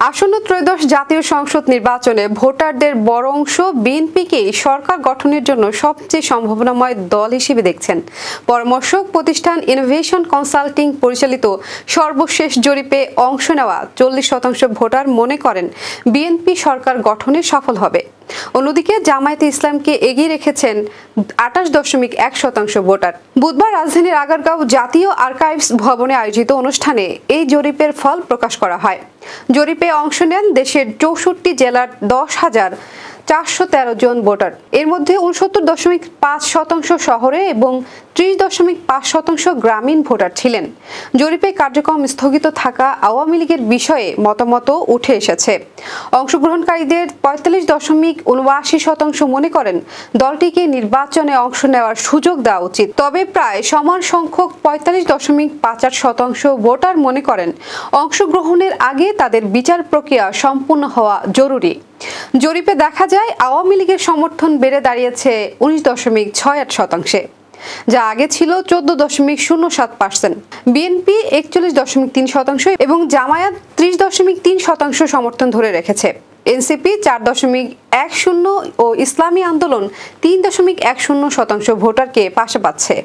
আসন্ন ত্রয়োদশ জাতীয় সংসদ নির্বাচনে ভোটারদের বড় অংশ বিএনপিকেই সরকার গঠনের জন্য সবচেয়ে সম্ভাবনাময় দল হিসেবে দেখছেন। পরামর্শক প্রতিষ্ঠান ইনোভেশন কনসাল্টিং পরিচালিত সর্বশেষ জরিপে অংশ নেওয়া 40% ভোটার মনে করেন বিএনপি সরকার গঠনে সফল হবে। অন্যদিকে জামায়াতে ইসলামকে এগিয়ে রেখেছেন 28.1% ভোটার। বুধবার রাজধানীর আগারগাঁও জাতীয় আর্কাইভস ভবনে আয়োজিত অনুষ্ঠানে এই জরিপের ফল প্রকাশ করা হয়। জরিপে অংশ নেন দেশের 64 জেলার 10,413 জন ভোটার। এর মধ্যে 69.5% শহরে এবং 30.5% গ্রামীণ ভোটার ছিলেন। জরিপে কার্যক্রম স্থগিত থাকা আওয়ামী লীগের বিষয়ে মতামতও উঠে এসেছে। অংশগ্রহণকারীদের 45.79% মনে করেন দলটিকে নির্বাচনে অংশ নেওয়ার সুযোগ দেওয়া উচিত। তবে প্রায় সমান সংখ্যক 45.58% ভোটার মনে করেন অংশগ্রহণের আগে তাদের বিচার প্রক্রিয়া সম্পূর্ণ হওয়া জরুরি। জরিপে দেখা যায় আওয়ামী লীগের সমর্থন বেড়ে দাঁড়িয়েছে 19.68%, যা আগে ছিল 14.07%। বিএনপি 41.3% এবং জামায়াত 30.3% সমর্থন ধরে রেখেছে। এনসিপি 4.10% ও ইসলামী আন্দোলন 3.10% ভোটারকে পাশে পাচ্ছে।